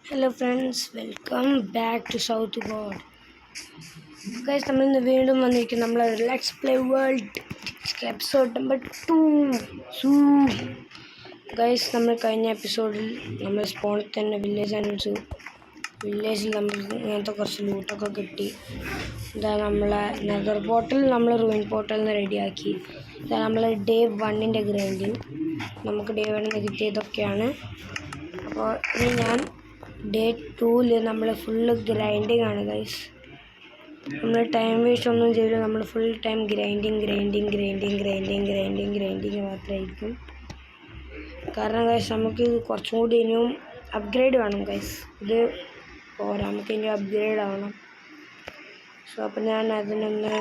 Hello friends, welcome back to South God. Guys, നമ്മൾ ഇന്ന് വീണ്ടും വന്നിരിക്കും നമ്മളെ let's play world episode number 2. Guys, നമ്മൾ കഴിഞ്ഞ എപ്പിസോഡിൽ നമ്മൾ സ്പോണിൽ തന്നെ വില്ലേജ് അനുസരിച്ചു. വില്ലേജിൽ നമ്മൾ ഇങ്ങനത്തെ കുറച്ച് ലൂട്ടൊക്കെ കിട്ടി. ഇതാ നമ്മളെ നെതർ പോർട്ടൽ നമ്മൾ റൂയിൻ പോർട്ടലിൽ നിന്ന് റെഡിയാക്കി. ഇതാ നമ്മൾ ഡേ 1 ഗ്രൈൻഡിങ് നമുക്ക് ഡേ 1 കിട്ടിയതൊക്കെയാണ്. അപ്പോൾ ഇനി ഞാൻ ഡേ 2 നമ്മൾ ഫുള്ള് ഗ്രൈൻഡിങ് ആണ് ഗൈസ്. നമ്മൾ ടൈം വേസ്റ്റ് ഒന്നും ചെയ്യില്ല. നമ്മൾ ഫുൾ ടൈം ഗ്രൈൻഡിങ് മാത്രമായിരിക്കും. കാരണം ഗൈസ് നമുക്ക് കുറച്ചും കൂടി ഇനിയും അപ്ഗ്രേഡ് വേണം ഗൈസ്. ഇത് പോരാ, നമുക്ക് ഇനി അപ്ഗ്രേഡ് ആവണം. സോ അപ്പം ഞാൻ അതിനൊന്ന്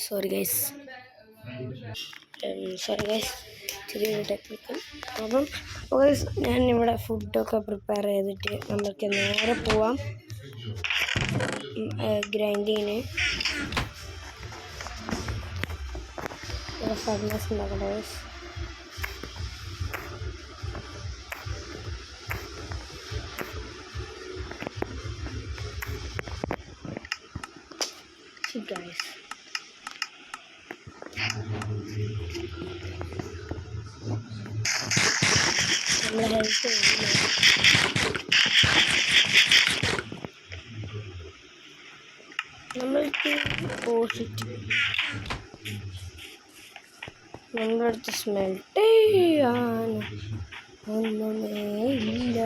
സോറി ഗൈസ് ചെറിയൊരു ടെക്നിക്കൽ അപ്പം ഞാൻ ഇവിടെ ഫുഡൊക്കെ പ്രിപ്പയർ ചെയ്തിട്ട് നമുക്ക് നേരെ പോവാം ഗ്രൈൻഡിങ്ങിന്. ഫർണസ് ഉണ്ടാക്കണ്ട ഗൈസ്. ഗൈസ് നമ്മളെ ഹെൽത്ത് നമ്മൾക്ക് നമ്മുടെ അടുത്ത് സ്മെൽറ്റ് ചെയ്യാൻ ഒന്നുമേ ഇല്ല.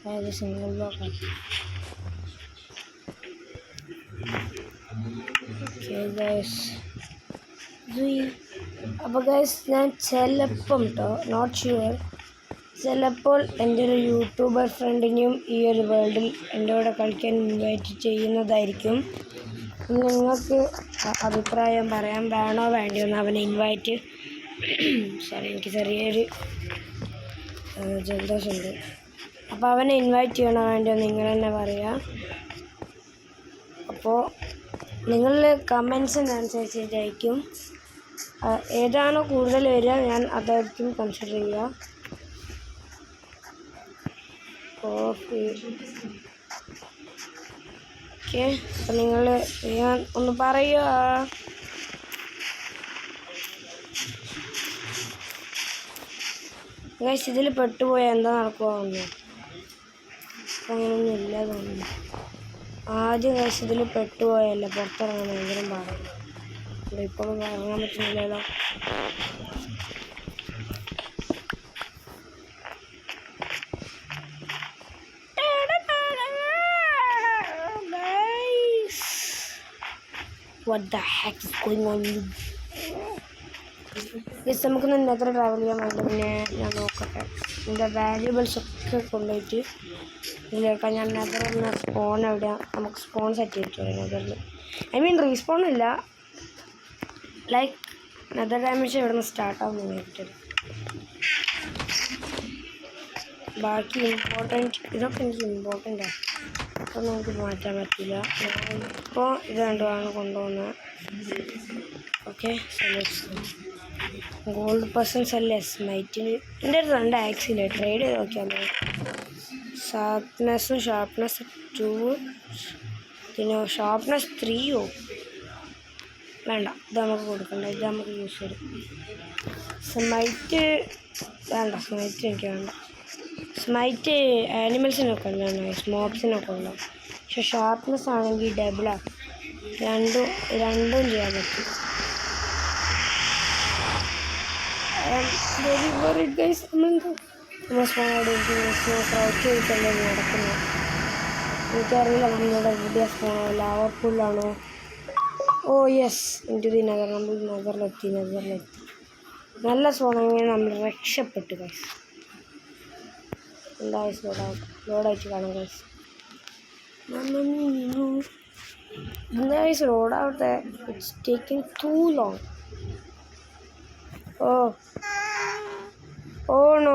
അതായത് സിംഗിൾ ബ്ലോക്കാണ്. അപ്പോൾ ഗൈസ് ഞാൻ ചിലപ്പം നോട്ട് ഷുവർ, ചിലപ്പോൾ എൻ്റെ ഒരു യൂട്യൂബർ ഫ്രണ്ടിനെയും ഈ ഒരു വേൾഡിൽ എൻ്റെ കൂടെ കളിക്കാൻ ഇൻവൈറ്റ് ചെയ്യുന്നതായിരിക്കും. നിങ്ങൾക്ക് അഭിപ്രായം പറയാൻ വേണോ വേണ്ടിയോ എന്ന് അവനെ ഇൻവൈറ്റ് എനിക്ക് ചെറിയൊരു ജലദോഷമുണ്ട്. അപ്പോൾ അവനെ ഇൻവൈറ്റ് ചെയ്യണോ വേണ്ടിയോ നിങ്ങൾ തന്നെ പറയാം. അപ്പോൾ നിങ്ങൾ കമൻസിനനുസരിച്ചിട്ടായിരിക്കും ഏതാണോ കൂടുതൽ വരിക ഞാൻ അതായിരിക്കും കൺസിഡർ ചെയ്യുക. ഓക്കെ, അപ്പം നിങ്ങൾ ഞാൻ ഒന്ന് പറയുക. ഗൈസ്, ഇതിൽ പെട്ടുപോയാൽ എന്താ നടക്കുവാന്ന് അങ്ങനെയൊന്നും ഇല്ല തോന്നുന്നു. ആദ്യം ഗൈസ് ഇതിൽ പെട്ടുപോയല്ല പുറത്തിറങ്ങാൻ ഭയങ്കര പാടാണ്. ഇപ്പോഴും ഇറങ്ങാൻ പറ്റുന്നില്ലല്ലോ. What the heck is going on? Guys, നമുക്കൊന്ന് എത്ര ട്രാവൽ ചെയ്യാൻ വേണ്ടി പിന്നെ ഞാൻ നോക്കട്ടെ. എൻ്റെ വാല്യുബിൾസ് ഒക്കെ കൊണ്ടുപോയിട്ട് ഇതിലേക്കാം. ഞാൻ നെതർ എന്ന സ്പോൺ എവിടെയാണ് നമുക്ക് സ്പോൺ സെറ്റ് ചെയ്തിട്ടുള്ളത് നെതറിൽ. റീസ്പോൺ ഇല്ല, ലൈക്ക് നെതർ ഡാമേജ് ഇവിടെ നിന്ന് സ്റ്റാർട്ടാവുന്നു നേരിട്ടത്. ബാക്കി ഇതൊക്കെ എനിക്ക് ഇമ്പോർട്ടൻ്റാണ്. അപ്പോൾ നമുക്ക് മാറ്റാൻ പറ്റില്ല. ഇപ്പോൾ ഇത് രണ്ടുമാണ് കൊണ്ടുപോകുന്നത്. ഓക്കെ, ഗോൾഡ് പേഴ്സൺസ് അല്ലേ സ്മൈറ്റിന്. എൻ്റെ അടുത്ത് 2 ആക്സില്ല, ട്രേഡ് ചെയ്ത് നോക്കിയാൽ മതി. ഷാർപ്നെസ് 2, പിന്നെ ഷാർപ്നെസ് 3 വേണ്ട, ഇത് നമുക്ക് കൊടുക്കണ്ട, ഇത് നമുക്ക് യൂസ് ചെയ്യും. സ്മൈറ്റ് വേണ്ട, സ്മൈറ്റ് എനിക്ക് വേണ്ട. സ്മൈറ്റ് ആനിമൽസിനൊക്കെ ഉള്ള സ്മോബ്സിനൊക്കെ ഉള്ള, പക്ഷെ ഷാർപ്നെസ് ആണെങ്കിൽ ഡബിളാണ്. രണ്ടും ചെയ്യാൻ പറ്റും. വെരി ഗൈസ്, നമ്മൾ ക്രൗച്ച് ചെയ്തിട്ടല്ലേ നടക്കുന്നത്. എനിക്കറിയില്ല നമ്മളുടെ എവിടെയാ സ്പോണോ, ലാവർപൂളിലാണോ. ഓ യെസ്, നമ്മൾ നെതറിലെത്തി. നല്ല സ്പോണെങ്കിൽ നമ്മൾ രക്ഷപ്പെട്ടു ഗൈസ്. എന്താ ഗൈസ്, ലോഡായിട്ട് കാണാം ഗൈസ്. എന്താ ഗൈസ് ലോഡാവട്ടെ, it's taking too long. Oh no,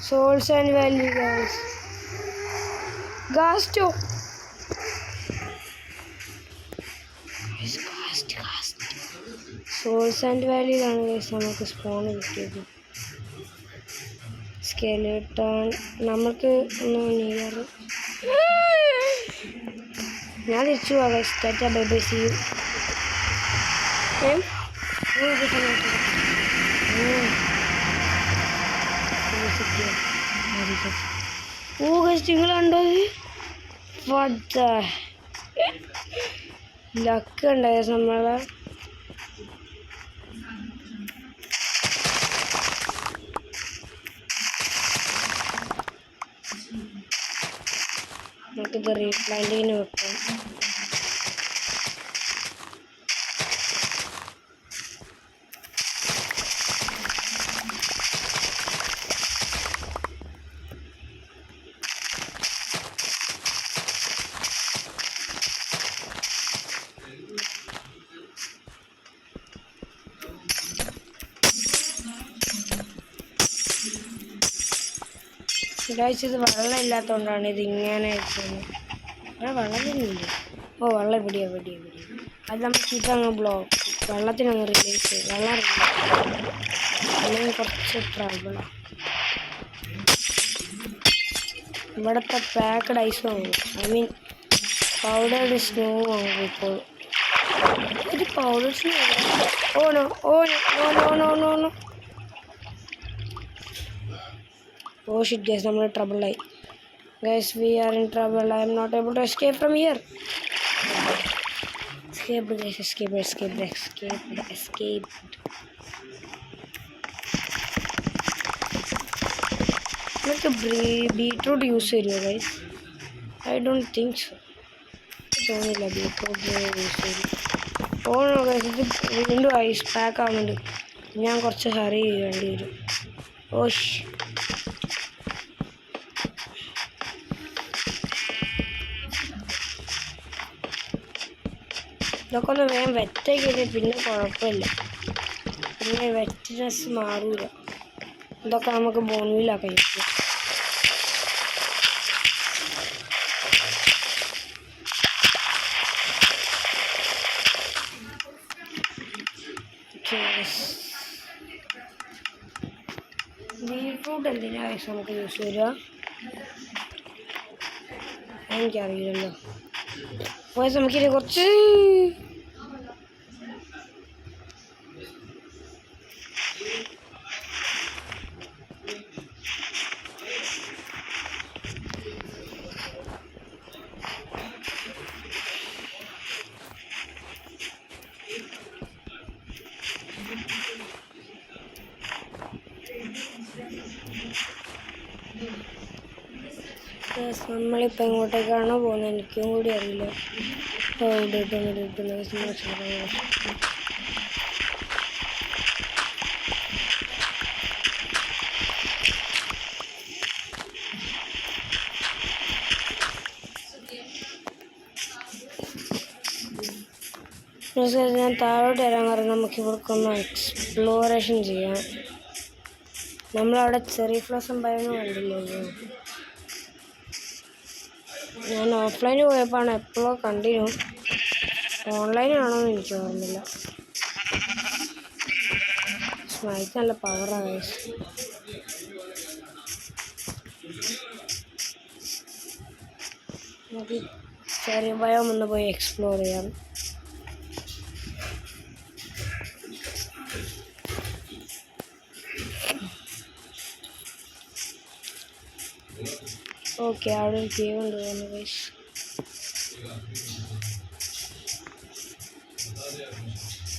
souls and value guys. Gasto. Gast. Souls and വാലിയിലാണ് ഗൈസ് നമുക്ക് സ്പോൺ കിട്ടിയത്. സ്കെലിട്ടൺ നമുക്ക് ഒന്ന് നിയർ ഞാൻ തിരിച്ചു പോകാം guys. Tata bye bye see you. Oh guys നിങ്ങൾ കണ്ടോ? ലക്ക് ഉണ്ടായ നമ്മളെ നമുക്കിത് റീപ്ലാന്റിങ്ങിന് വെക്കാം. ഇത് വെള്ളം ഇല്ലാത്തതുകൊണ്ടാണ് ഇതിങ്ങനെ ഇരിക്കുന്നത്. വെള്ളം തന്നെയില്ല. ഓ വെള്ളം എവിടെയാ. അത് നമുക്ക് ഇതങ്ങ് ബ്ലോക്ക് വെള്ളത്തിനങ്ങ് റിലീസ് ചെയ്യും. വെള്ളം അല്ലെങ്കിൽ കുറച്ച് ട്രബിളാണ്. ഇവിടുത്തെ പാക്കഡ് ഐസ് വാങ്ങും. ഐ മീൻ പൗഡേർഡ് സ്നോ വാങ്ങും. ഇപ്പോൾ ഒരു പൗഡർ സ്നോ ഓണോ. Oh shit guys, നമ്മൾ ട്രബിളായി. Guys, we are in trouble. I am not able to escape from here. Escaped guys, escaped. നമുക്ക് ബീട്രൂട്ട് യൂസ് ചെയ്യുമോ guys? I don't think so. തോന്നില്ല beetroot use ചെയ്യും. ഓണോ ഗൈസ്, ഇത് വീണ്ടും ice pack ആവുന്നുണ്ട്. ഞാൻ കുറച്ച് ഹറി ചെയ്യേണ്ടി വരും. ഓഷ് ഇതൊക്കെ ഒന്ന് വേഗം വെറ്റാക്കിയിട്ട് പിന്നെ കുഴപ്പമില്ല. പിന്നെ വെറ്റ്നെസ് മാറൂല. ഇതൊക്കെ നമുക്ക് ബോൺവില്ലാക്കാൻ പറ്റും. ബീട്രൂട്ട് എന്തിനാ നമുക്ക് യൂസ് ചെയ്യുക? എനിക്കറിയില്ലല്ലോ. നമുക്കിനി കുറച്ച് നമ്മളിപ്പോൾ എങ്ങോട്ടേക്കാണോ പോകുന്നത് എനിക്കും കൂടി അറിയില്ല. ഞാൻ താഴോട്ട് വരാൻ കാരണം നമുക്ക് ഇവിടേക്കൊന്ന് എക്സ്പ്ലോറേഷൻ ചെയ്യാം. നമ്മളവിടെ ചെറിയ ഫ്ലോസം ഭയങ്കര കണ്ടില്ലല്ലോ. ഞാൻ ഓഫ്ലൈനിൽ പോയപ്പോൾ എപ്പോഴോ കണ്ടിരുന്നു. ഓൺലൈനാണോ എന്ന് എനിക്ക് ഓർമ്മയില്ല. സ്മൈക്ക് നല്ല പവറാണ്. നമുക്ക് ചെറിയ ഭയം ഒന്ന് പോയി എക്സ്പ്ലോർ ചെയ്യാം. ഓക്കെ, അവിടെ ഒരു കേവ് ഉണ്ട് തോന്നുന്നു ഗൈസ്.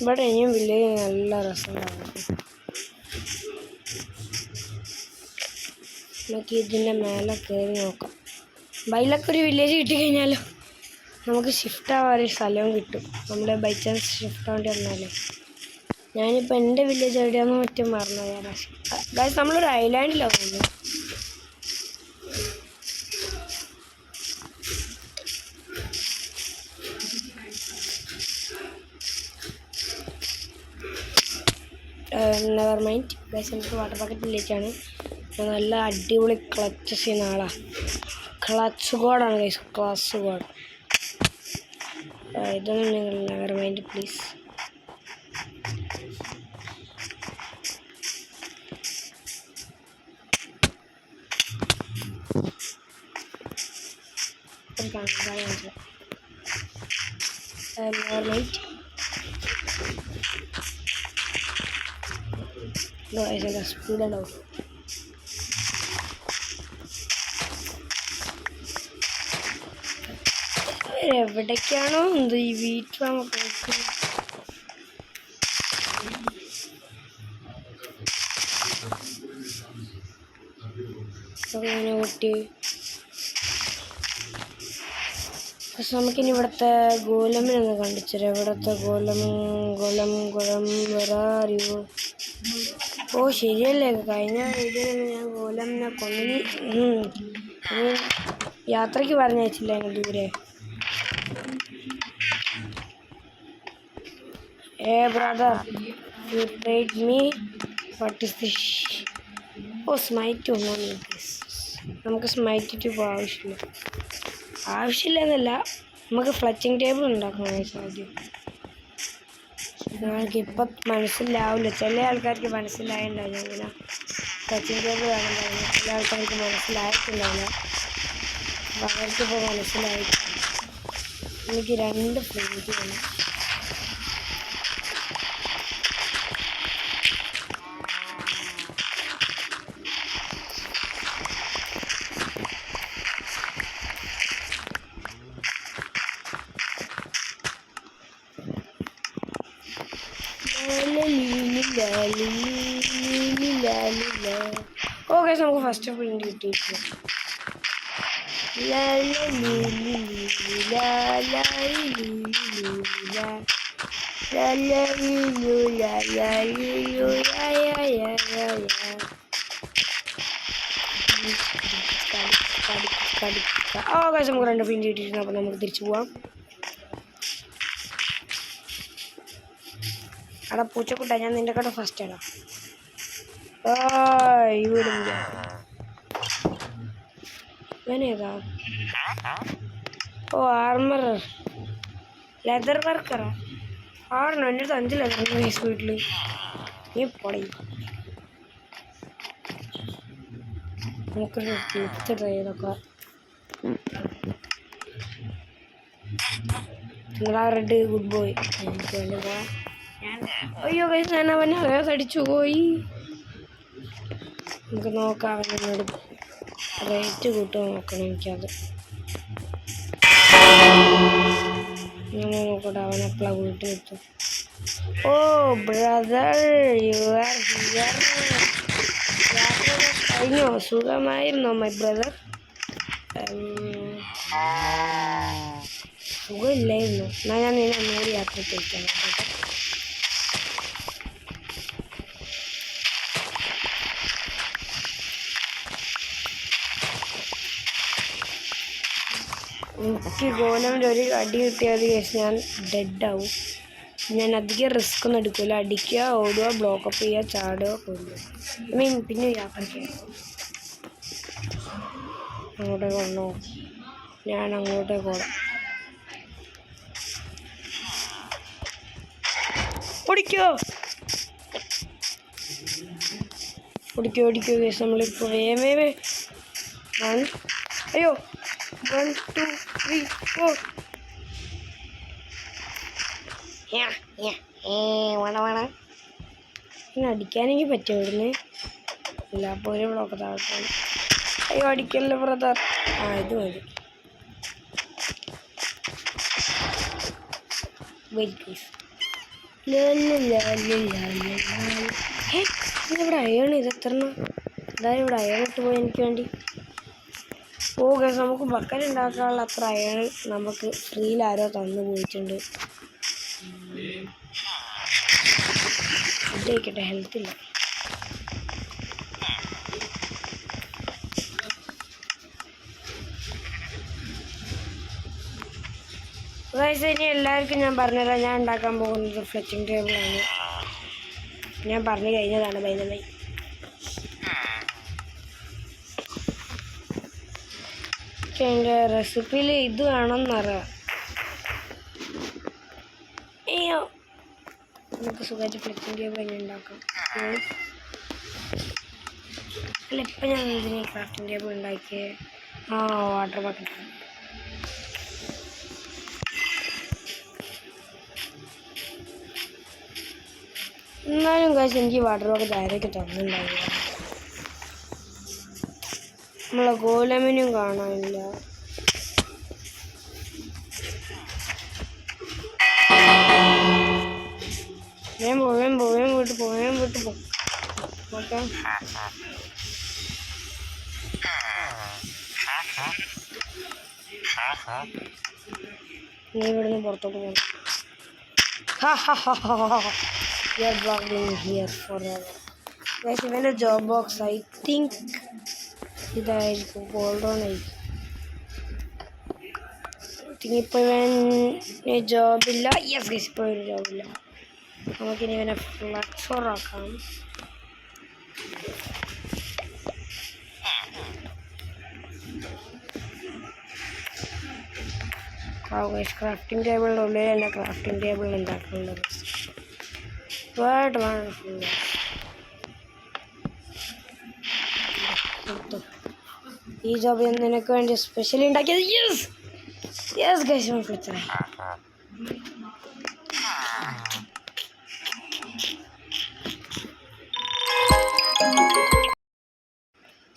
ഇവിടെ ഇനിയും വില്ലേജ് നല്ല രസമുണ്ടാകും. നമുക്ക് ഇതിൻ്റെ മേലെ കയറി നോക്കാം. ബൈലൊക്കെ ഒരു വില്ലേജ് കിട്ടിക്കഴിഞ്ഞാലോ നമുക്ക് ഷിഫ്റ്റ് ആവാൻ സ്ഥലവും കിട്ടും. നമ്മുടെ ബൈ ചാൻസ് ഷിഫ്റ്റ് ആവേണ്ടി വന്നാലേ. ഞാനിപ്പോൾ എൻ്റെ വില്ലേജ് എവിടെയാണെന്ന് മറ്റും മറന്നു പോയാൽ. ഗൈസ് നമ്മളൊരു ഐലാൻഡിലാണ് പോകുന്നത്. നെവർ മൈൻഡ് ഗൈസ്, എനിക്ക് വാട്ടർ ബക്കറ്റ് വില്ലേജാണ്. നല്ല അടിപൊളി ക്ലച്ച് ചെയ്യുന്ന ആളാണ്. ക്ലച്ച് ഗോഡാണ് ഗൈസ്, ക്ലച്ച് ഗോഡ്. ഇതൊന്നും നിങ്ങൾ നെവർ മൈൻഡ് പ്ലീസ്. മനസ്സിലായി. സ്പീഡോ എവിടേക്കാണോ എന്ത് ഈ വീട്ടിലാണ് പോക്കുന്നത്. കുട്ടി പക്ഷെ നമുക്കിനി ഇവിടുത്തെ ഗോലമിനൊന്ന് കണ്ടിച്ചേരാം. ഇവിടുത്തെ ഗോലം വരാറിയോ? ഓ ശരിയല്ലേ, കഴിഞ്ഞ ഇതിൽ ഞാൻ ഗോലമിനെ കൊന്നു. യാത്രയ്ക്ക് പറഞ്ഞയച്ചില്ല എന്നെ ദൂരെ. Brother you trade me what is this? Oh smite ഒന്നോ നമുക്ക് സ്മൈറ്റ് ട്യൂബ് ആവശ്യമില്ല എന്നല്ല, നമുക്ക് ഫ്ലച്ചിങ് ടേബിൾ ഉണ്ടാക്കണം സാധ്യം. ഞങ്ങൾക്കിപ്പം മനസ്സിലാവില്ല, ചില ആൾക്കാർക്ക് മനസ്സിലായിട്ടുണ്ടാവും. ഞാൻ ഇങ്ങനെ ഫ്ലച്ചിങ് ടേബിൾ വേണം പറഞ്ഞു. ചില ആൾക്കാർക്ക് മനസ്സിലായിട്ടുണ്ടാവില്ല, അപ്പം അവർക്കിപ്പോൾ മനസ്സിലായിട്ടില്ല. എനിക്ക് 2 ഫ്രിഡ്ജ് വേണം. ഓക്കെ, നമുക്ക് ഫസ്റ്റ് പ്രിന്റ് കിട്ടിയിട്ടില്ല. ഓക്കെ, നമുക്ക് 2 പ്രിന്റ് കിട്ടിയിട്ടുണ്ട്. അപ്പം നമുക്ക് തിരിച്ചു പോവാം. അവിടെ പൂച്ചക്കുട്ട, ഞാൻ നിന്റെ കട ഫസ്റ്റ് ഇടാം. ഇവിടില്ല. ഇവനേതാ? ഓ ആർമർ ലെതർ വർക്കറാ. ആണോ? എൻ്റെ അടുത്ത് 5 ലെതർ പീസ് വീട്ടിൽ. നീ പൊടി. നമുക്കൊരു ക്ലിപ്പ് ട്രൈ ചെയ്തൊക്കെ. നിങ്ങളാ റെഡ് ഗുഡ് ബോയ്. എനിക്ക് വേണ്ടി പോവാം. അയ്യോ കൈസ്, ഞാൻ അവനെ അടിച്ചു പോയി. നമുക്ക് നോക്കാം, അവനോട് റേറ്റ് കൂട്ടുക നോക്കണം. എനിക്കത് നോക്കട്ടെ, അവനെപ്പോഴാണ് വീട്ടിൽ എത്തും. ഓ ബ്രദർ, യു ആർ ഹിയർ. യാത്ര കഴിഞ്ഞോ? സുഖമായിരുന്നോ മൈ ബ്രദർ? സുഖമില്ലായിരുന്നു. എന്നാൽ ഞാൻ നിന്നെ ഒന്നുകൂടി യാത്ര ചെയ്യിക്കാം. എനിക്ക് ഗോലമിൻ്റെ ഒരു അടി കിട്ടിയത് കേസ് ഞാൻ ഡെഡാവും. ഞാൻ അധികം റിസ്ക് ഒന്നും എടുക്കില്ല. അടിക്കുക, ഓടുക, ബ്ലോക്കപ്പ് ചെയ്യുക, ചാടുക, കൊല്ലുക. പിന്നെ യാത്ര ചെയ്യാം. അങ്ങോട്ടേക്ക് കൊണ്ടോ? ഞാൻ അങ്ങോട്ടേക്ക് ഓടാം. ഓടിക്കോ കേസ്. നമ്മളിപ്പോൾ വേമേ 1 അയ്യോ 1 2 3 4 പിന്നെ അടിക്കാനെങ്കിൽ പറ്റും ഇവിടുന്ന്. ഇല്ല, അപ്പോൾ ഒരു ബ്ലോക്ക് താഴ്ത്താണ്. അയ്യോ അടിക്കല്ലോ ബ്രദർ. ഇത് മതി. Wait please. ഇവിടെ അയണ്. ഇത് എത്രണ്ണ? അതായത് ഇവിടെ അയണിട്ട് പോയി എനിക്ക് വേണ്ടി. ഗൈസ്, നമുക്ക് ബക്കറ്റ് ഉണ്ടാക്കാനുള്ള അത്ര അയണ് നമുക്ക് ഫ്രീയിൽ ആരോ തന്നു പോയിട്ടുണ്ട്. ഫുഡ് കഴിക്കട്ടെ, ഹെൽത്തില്ല. ഗൈസ്, ഇനി എല്ലാവർക്കും ഞാൻ പറഞ്ഞുതരാം. ഞാൻ ഉണ്ടാക്കാൻ പോകുന്നത് ഫ്ലെച്ചിങ് ടേബിളാണ്. ഞാൻ പറഞ്ഞു കഴിഞ്ഞതാണ്. ബൈ ദ വേ, എൻ്റെ റെസിപ്പിയിൽ ഇത് വേണമെന്നറിയാം. അയ്യോ, നമുക്ക് സുഖമായിട്ട് ഫ്ലെച്ചിങ് ടേബിൾ തന്നെ ഉണ്ടാക്കാം. അല്ല, ഇപ്പം ഞാൻ ഇതിന് ക്രാഫ്റ്റിംഗ് ടേബിൾ ഉണ്ടാക്കിയത് വാട്ടർ ബക്കറ്റ്. എന്നാലും ഗൈസ് എനിക്ക് വാട്ടറൊക്കെ ധാരയൊക്കെ തന്നിട്ടുണ്ടാവില്ല. നമ്മളെ ഗോലമിനും കാണാനില്ല. വേം പോയിട്ട് പോ. ഓക്കെ, നീ ഇവിടുന്ന് പുറത്തോട്ട് പോകും. ഇവൻ്റെ ജോബ് ബോക്സ് ഐ തിങ്ക് ഇതായിരിക്കും, ഗോൾഡ് ഓൺ ആയിരിക്കും. ഇനിയിപ്പോൾ ഇവന് ജോബില്ല. യെസ് ഗൈസ്, ഇപ്പോൾ ഒരു ജോബില്ല. നമുക്കിനി ഇവനെ ഫ്ലക്സോർ ആക്കാം. ക്രാഫ്റ്റിംഗ് ടേബിളിൻ്റെ ഉള്ളിൽ തന്നെ ക്രാഫ്റ്റിംഗ് ടേബിൾ ഉണ്ടാക്കുന്നുണ്ട്. വണ്ടർഫുൾ. ഈ ജോബ് ഞാൻ നിനക്ക് വേണ്ടി സ്പെഷ്യലി ഉണ്ടാക്കിയത്. യെസ് യെസ് ഗൈസ്, ഫ്ലിച്ചറായി.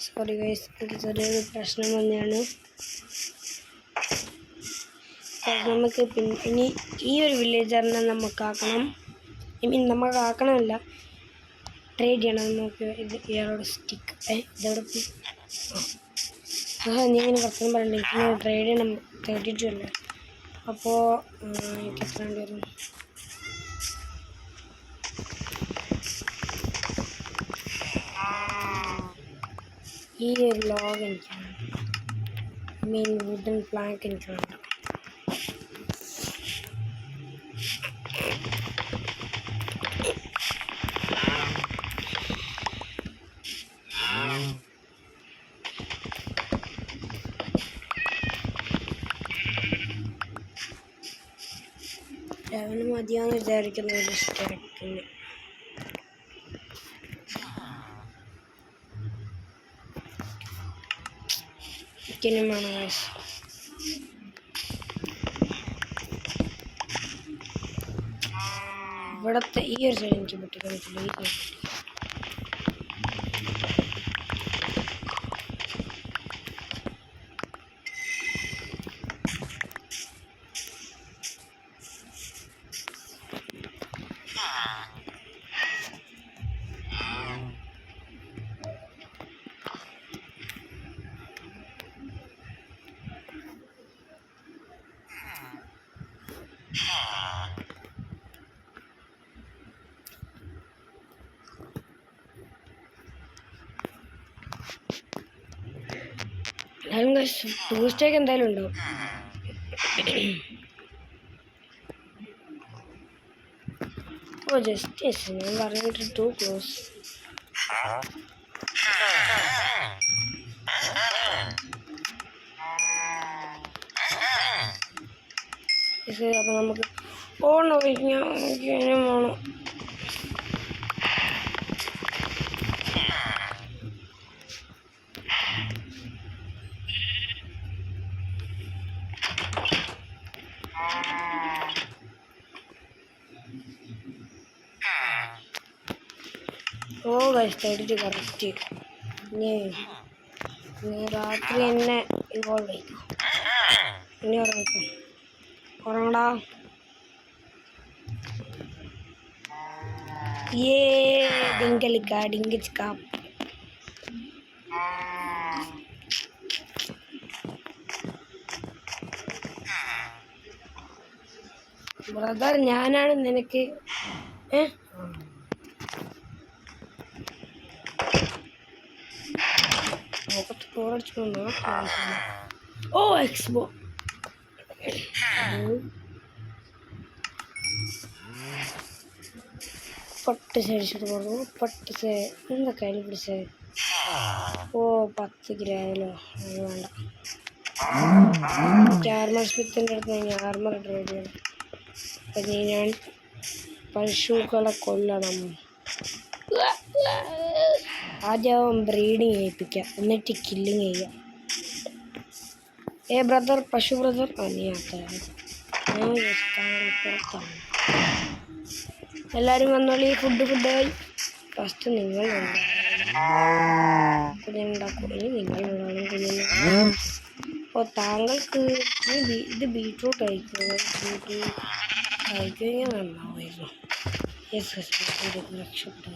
സോറി ഗൈസ്, എനിക്ക് ചെറിയൊരു പ്രശ്നം തന്നെയാണ്. നമുക്ക് ഇനി ഈ ഒരു വില്ലേജറിനെ നമുക്കാക്കണം. ഐ മീൻ നമുക്കാക്കണമല്ല, ട്രേഡ് ചെയ്യണം. നമുക്ക് ഇയാളോട് സ്റ്റിക്ക് ഇതോടെ നീ ഇങ്ങനെ കുറച്ചും പറയണ്ട. എനിക്ക് ട്രേഡ് ചെയ്യണം. 32 അല്ലേ, അപ്പോൾ എനിക്ക് എത്ര വേണ്ടി വരും? ഈ ഒരു ലോഗ് എനിക്ക് ഐ മീൻ വുഡൻ പ്ലാങ്ക് എനിക്ക് വേണ്ട. അവന് മതിയാന്ന് വിചാരിക്കുന്ന ഒരു സ്റ്റാക്കിന്. ചിക്കനും വേണം ഗൈസ്. ഇവിടത്തെ ഈ ഒരു സൈഡ് എനിക്ക് പൊട്ടിക്കാൻ പറ്റില്ല. ഈ സൈഡ് ടൂസ്റ്റേക്ക് എന്തായാലും ഉണ്ടാവും. ഓ ജസ്റ്റ് ഞാൻ പറഞ്ഞിട്ട് ടു ക്ലോസ്. അപ്പോൾ നമുക്ക് പോകണോ? എനിക്ക് പോകണം. ഓ ഗൈസ്, 32 കറക്റ്റ്. ഇനി രാത്രി തന്നെ ഇവോൾവ് ചെയ്യും. ഇനി ഉറങ്ങടാ. ഡിങ്കലിക്ക ഡിങ്കിച്ചിക്ക. ബ്രദർ, ഞാനാണ് നിനക്ക് ഓ എക്സ്ബോ പട്ട് സൈഡിച്ചിട്ട് പറഞ്ഞു. പട്ട് എന്താ കയ്യിൽ പിടിച്ചത്? ഓ 10 ഗ്രാമല്ലോ, അത് വേണ്ട. ആർമർ സ്മിത്തിൻ്റെ അടുത്ത് ഞാൻ ആർമർ ട്രേഡ് ചെയ്യണം. അപ്പം ഞാൻ പശുക്കളെ കൊല്ലണം. ആദ്യം ബ്രീഡിങ് ചെയ്യിപ്പിക്കാം, എന്നിട്ട് കില്ലിങ് ചെയ്യാം. ബ്രദർ, പശു ബ്രദർ. നീ അത്ര ഞാൻ പുറത്താണ്. എല്ലാവരും വന്നോളി. ഫുഡായി. ഫസ്റ്റ് നിങ്ങൾ കുഞ്ഞുണ്ടാക്കും. ഇനി നിങ്ങളുണ്ടാകും കുഞ്ഞിന്. അപ്പോൾ താങ്കൾക്ക് ഇത് ബീട്രൂട്ട് കഴിക്കുന്നത് കഴിക്കുകയും നന്നാവുമായിരുന്നു. ബീട്രൂട്ട് രക്ഷപ്പെട്ടു.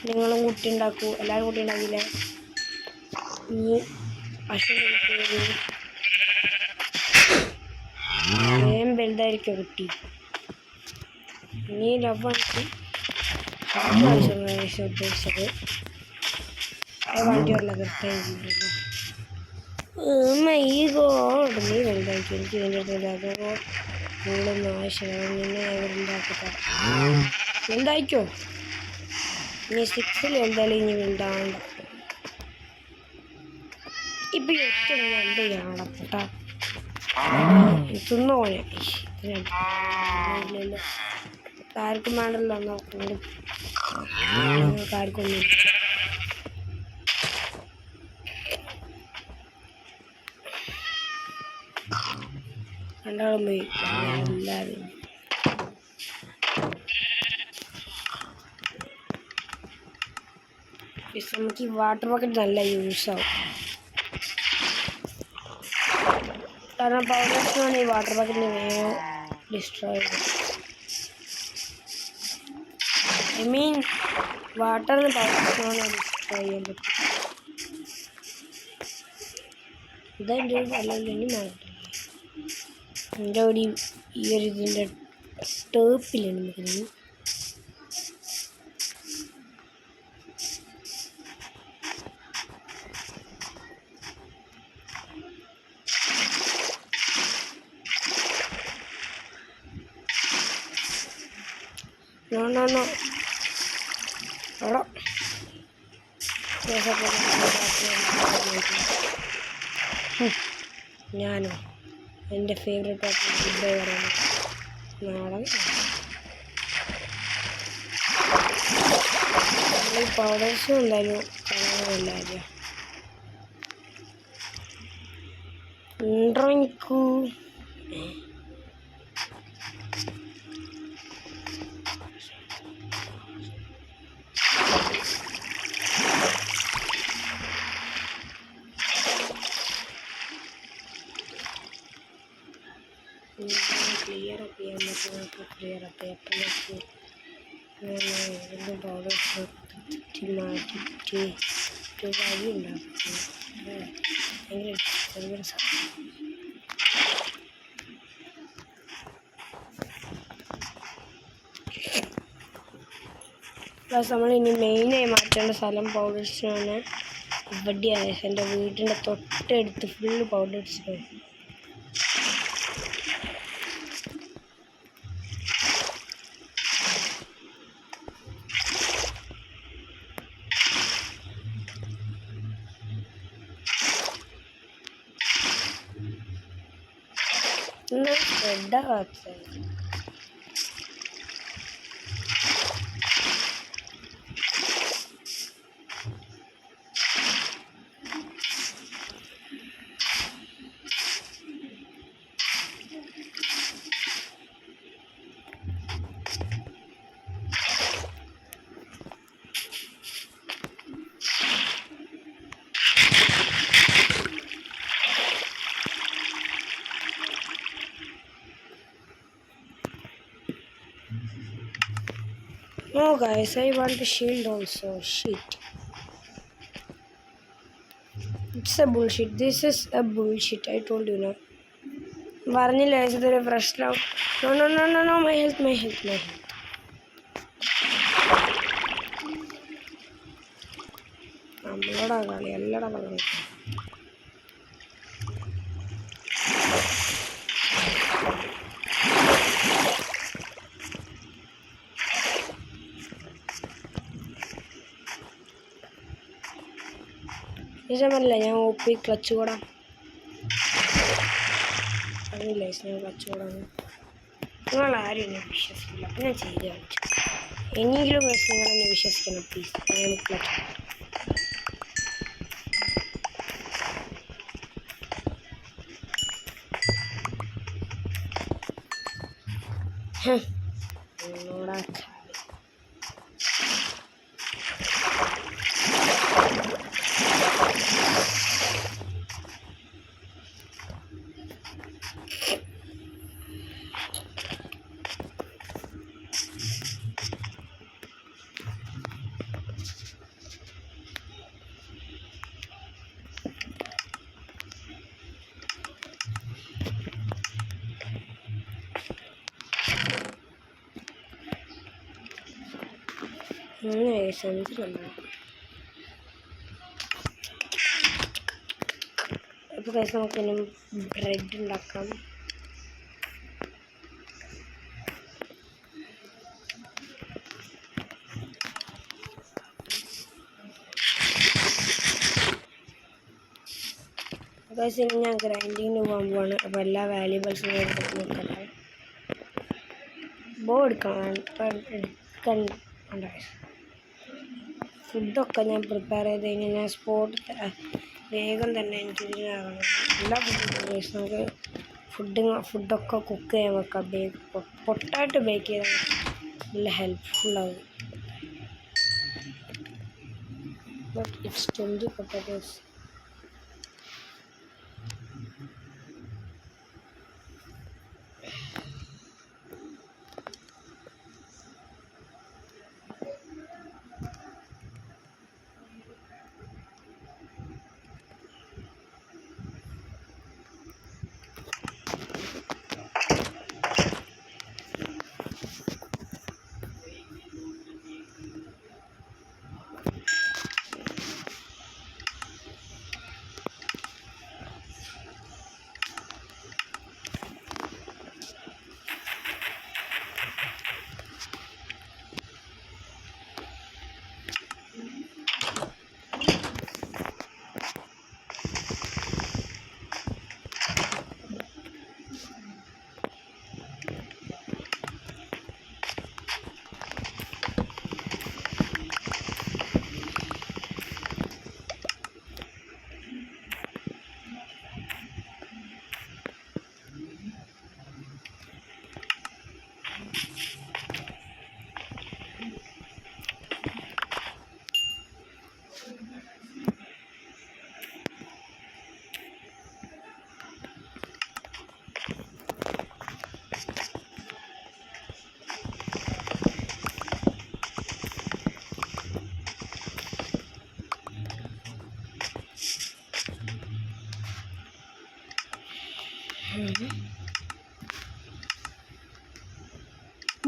നിങ്ങളും കുട്ടി ഉണ്ടാക്കൂ. എല്ലാവരും കുട്ടി ഉണ്ടാക്കില്ല. ഇനി പശു വേഗം വലുതായിരിക്കും കുട്ടി. ഇനി ലവാക്കി ഉദ്ദേശിച്ചത് വണ്ടി വല്ല കൃത്യമായിരുന്നു. ഈ ഗോഡ് നീ വലുതായിരിക്കും. എനിക്ക് വേണ്ടിയിട്ടില്ല. അതോ നിങ്ങളൊന്നും ആവശ്യമില്ല. നിന്നെ വലുതാക്കി വലുതായിക്കോ. ഇനി 6ൽ എന്തായാലും ഇനി വലുതാവണ്ട. ഇപ്പം ഒറ്റ എന്ത് ചെയ്യണപ്പെട്ടാ തിന്നോനെ ആർക്കും വേണ്ടല്ലോ. നോക്കും ആർക്കൊന്നും രണ്ടാളും പോയി. എല്ലാവരും നമുക്ക് ഈ വാട്ടർ ബക്കറ്റ് നല്ല യൂസാവും. കാരണം പൗഡേഴ്സിനാണ് ഈ വാട്ടർ ബക്കറ്റിന് വേഗം ഡിസ്ട്രോയ് ചെയ്തത്. ഐ മീൻ വാട്ടറിന് പൗഡേഴ്സിനാണ് ഡിസ്ട്രോയ് ചെയ്യാൻ പറ്റും. ഇതെൻ്റെ ഒരു അല്ലെങ്കിൽ മാറ്റില്ല. എൻ്റെ ഒരു ഈ ഒരു ഇതിൻ്റെ ടേപ്പിലാണ് നിൽക്കുന്നത്. No. Ahora. ഞാനോ എൻ്റെ ഫേവറേറ്റ് പാട്ട് ഗുഡ് ബൈ പറയുന്നത് നാളെ ഈ പൗഡേഴ്സും എന്തായാലും കാണാനല്ലാതെ ഇൻട്രോയ്ക്കൂ ക്ലിയർ അപ്പ് ചെയ്യാൻ പറ്റും. ക്ലിയർ അപ്പ് എപ്പോഴേക്ക് പൗഡർ മാറ്റിയിട്ട് വഴി ഉണ്ടാക്കും. ഭയങ്കര പ്ലസ് നമ്മൾ ഇനി മെയിനായി മാറ്റേണ്ട സ്ഥലം പൗഡേഴ്സിനാണ്. ഇവിടെയാണ് എൻ്റെ വീടിൻ്റെ തൊട്ടടുത്ത് full പൗഡേഴ്സിനാണ്. ശ്രദ്ധാകാത്ത No guys, I want the shield also. Shit. It's a bullshit. This is a bullshit. I told you now. പറഞ്ഞില്ല ഇതൊരു പ്രശ്നം. No. My health. നമ്മളോടാ കളി എല്ലാടാ കളി. നിജമല്ല ഞാൻ ഒപ്പി ക്ലച്ച് കൂടാം പറഞ്ഞില്ലേ ഞാൻ ക്ലച്ച് കൂടാന്ന്. നിങ്ങളാരും എന്നെ വിശ്വസിക്കില്ല. അപ്പം ഞാൻ ചെയ്ത് കാണിച്ചു. എന്നെങ്കിലും നിങ്ങളെന്നെ വിശ്വസിക്കണം പ്ലീസ്. ഞാൻ ക്ലച്ച് സെൻസിലുണ്ട്. ഇപ്പോൾ കഴിച്ച് നമുക്കിനി ബ്രെഡ് ഉണ്ടാക്കാം. ഇനി ഞാൻ ഗ്രൈൻഡിങ്ങിന് പോകാൻ പോവാണ്. അപ്പോൾ എല്ലാ വാല്യുബിൾസും നോക്കട്ടെ. ബോ എടുക്കണ്ട. ഫുഡൊക്കെ ഞാൻ പ്രിപ്പയർ ചെയ്ത് കഴിഞ്ഞാൽ ഞാൻ വേഗം തന്നെ എനിക്ക് ഇതിനാകണം. എല്ലാ ഫുഡും നമുക്ക് ഫുഡൊക്കെ കുക്ക് ചെയ്യാൻ വെക്കാം. പൊട്ടായിട്ട് ബേക്ക് ചെയ്താൽ നല്ല ഹെൽപ്ഫുള്ളാകും. But it's 20 potatoes.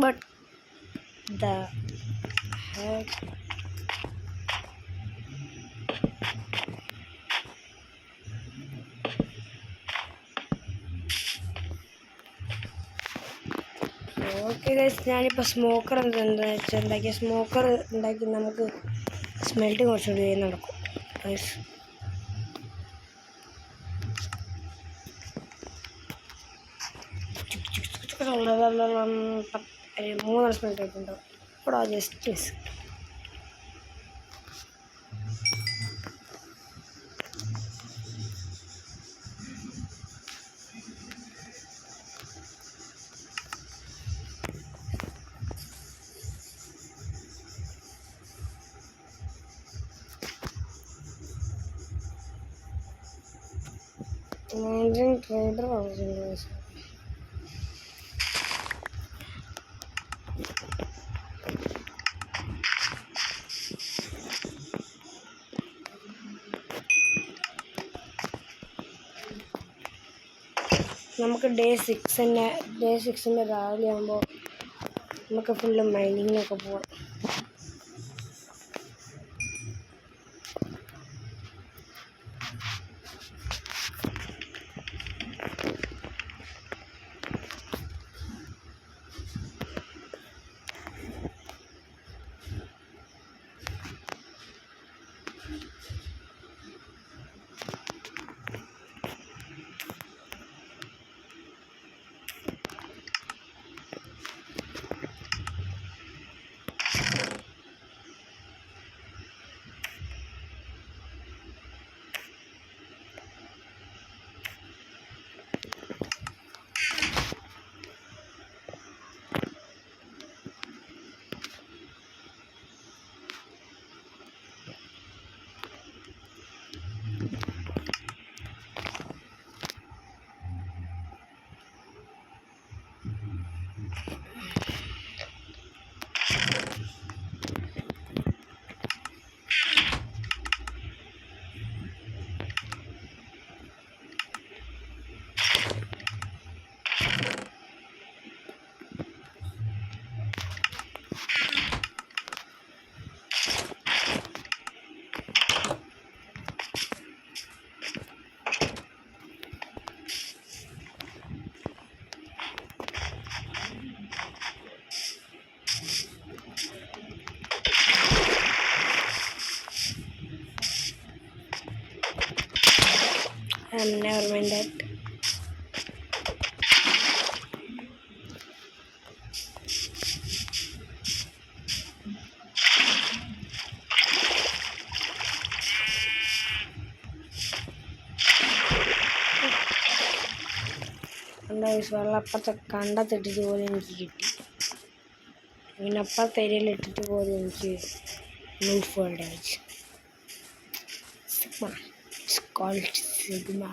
But the heck. Okay guys, ഞാനിപ്പോൾ സ്മോക്കർ എന്താ വെച്ചാൽ ഉണ്ടാക്കിയ സ്മോക്കർ ഉണ്ടാക്കി നമുക്ക് സ്മെൽറ്റ് കുറച്ചുകൂടി നടക്കും ഗൈസ്. മൂന്ന് സ്മെൽറ്റ് ആയിട്ടുണ്ടാവും. ഇവിടെ ജസ്റ്റ് മിസ്. ട്രേഡർ ആവശ്യമുണ്ട്. നമുക്ക് ഡേ 6 രാവിലെ ആകുമ്പോൾ നമുക്ക് ഫുള്ള് മൈനിങ്ങിനൊക്കെ പോവാം. ഗൈസ് വെള്ളപ്പത്തെ കണ്ടത്തിട്ടിട്ട് പോലും എനിക്ക് കിട്ടി. പിന്നെ അപ്പുറത്തെ ഏരിയയിലിട്ടിട്ട് പോലും എനിക്ക് ലൂഫ് വേൾഡ് അയച്ചു. Sigma it's called sigma.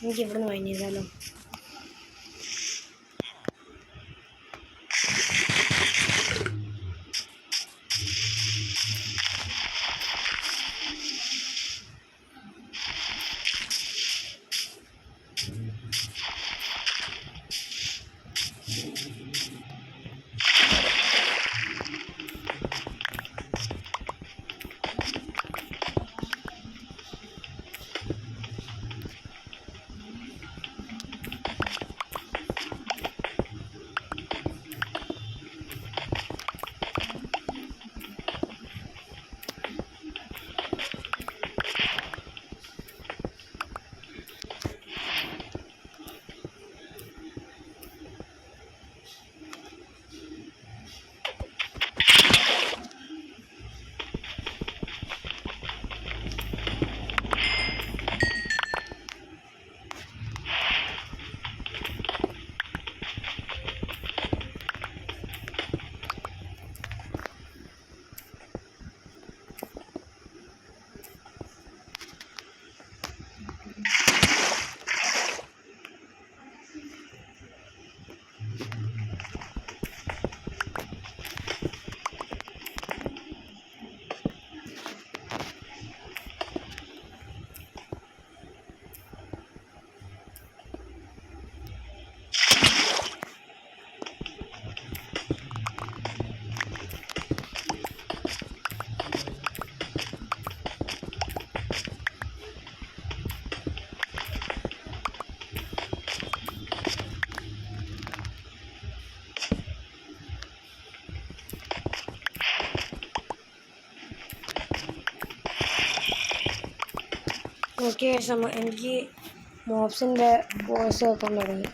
എനിക്ക് ഇവിടെ നിന്ന് മൈൻ ചെയ്താലോ? ഓക്കെ, എനിക്ക് മോബ്സിൻ്റെ വോയിസ് കേൾക്കാൻ തുടങ്ങി.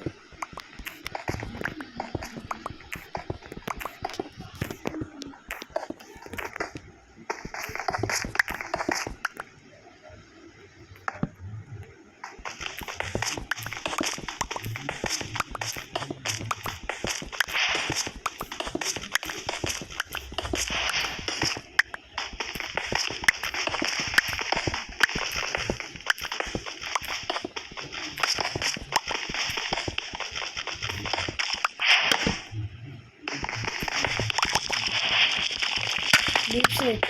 Deep sleep.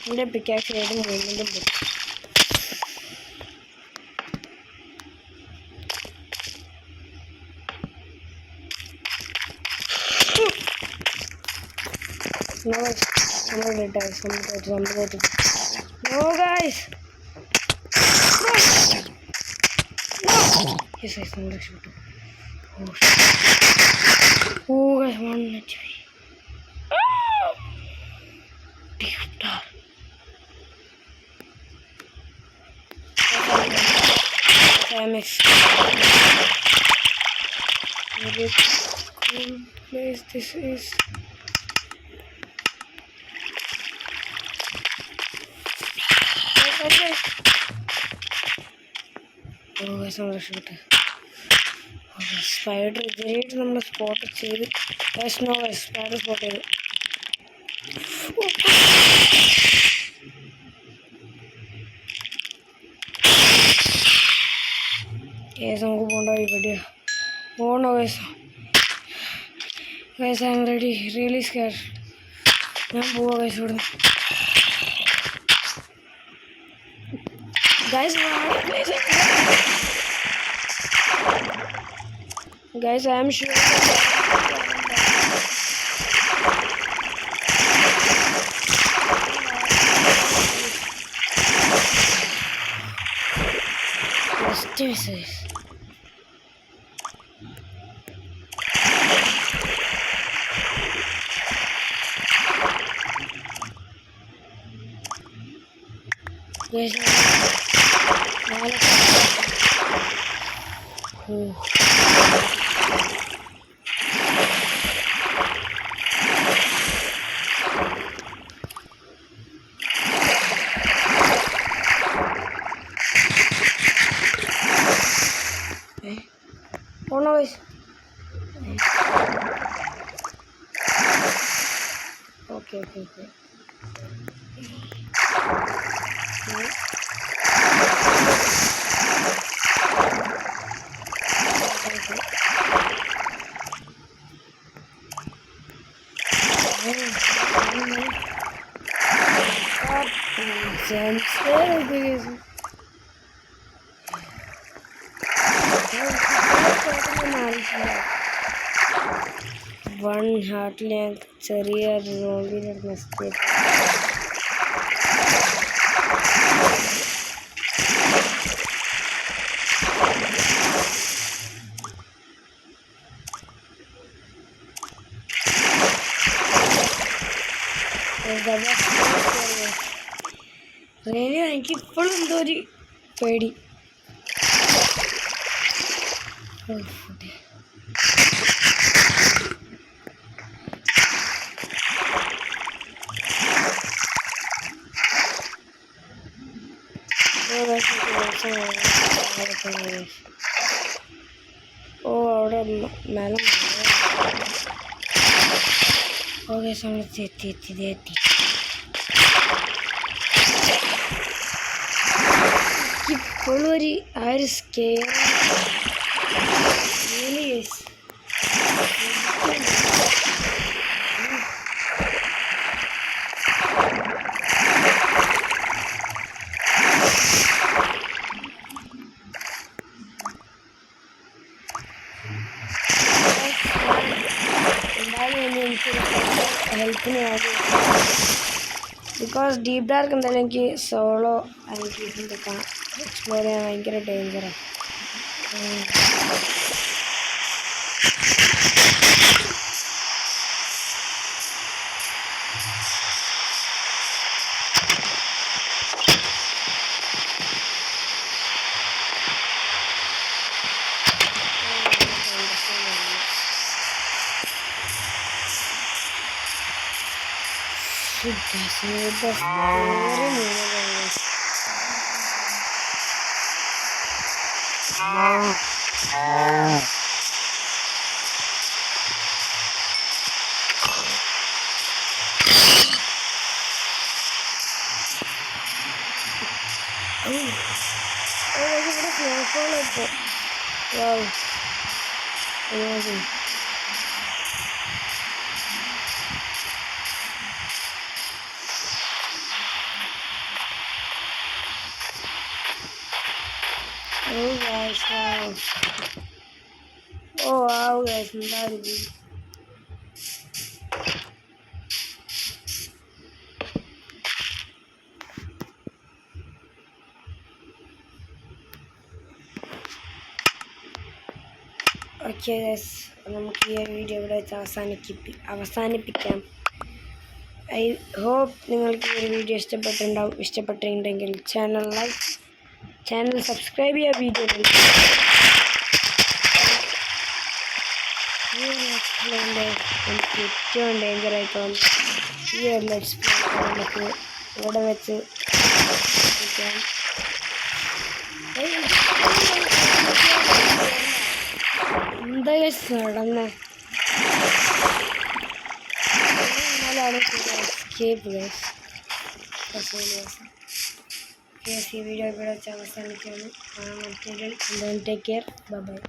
എൻ്റെ പിക്കാക്സ് ഏത് മൂവ്മെൻറ്റും പോയി. No guys, someone did die. Someone did. No guys. No. Yes, I found the shooter. Oh shit. Oh guys, 1 HP. MX. Very cool place this is. Oh guys, I'm gonna shoot it. Oh, spider great number spot ചെയ്ത്. Guys, no guys, spider spot ചെയ്ത്. Guys, I'm going to video. Oh no guys. Guys, I'm ready. Really scared. I'm going guys. Guys, guys, I am sure. What's this? Guys, oh no, guys. Okay. One heart length ചെറിയ റോബിന്റെ mistake എനിക്ക് ഇപ്പോഴും എന്തോ ഒരു പേടി. ഓ അവിടെ മേലെ okay സമയത്ത് എത്തി ഇപ്പോഴും ആ ഒരു സ്കെയർ ഹെൽപ്പിന് വേണ്ടി ബിക്കോസ് ഡീപ് ഡാർക്ക് എന്തായാലും എനിക്ക് സോളോ എനിക്ക് എക്സ്പ്ലോർ ചെയ്യാൻ ഭയങ്കര ഡേഞ്ചറാണ്. wow guys, എന്തായാലും ഓക്കെ ഗൈസ്, നമുക്ക് ഈ വീഡിയോ ഇവിടെ വെച്ച് അവസാനിപ്പിക്കാം. ഐ ഹോപ്പ് നിങ്ങൾക്ക് ഈ വീഡിയോ ഇഷ്ടപ്പെട്ടിട്ടുണ്ടെങ്കിൽ ചാനൽ സബ്സ്ക്രൈബ് ചെയ്യുക. വീഡിയോ എനിക്ക് ഏറ്റവും ഡേഞ്ചറായി തോന്നുന്നു ഈ ഒരു ലെറ്റ്സ് പ്ലേ നമുക്ക് ഇവിടെ വെച്ച് എന്താ നടന്നേ എസ്കേപ്പ് ഈ വീഡിയോ ഇവിടെ വെച്ച് അവസാനിക്കുകയാണ്. മറ്റൊരു ടേക്ക് കെയർ, ബൈ.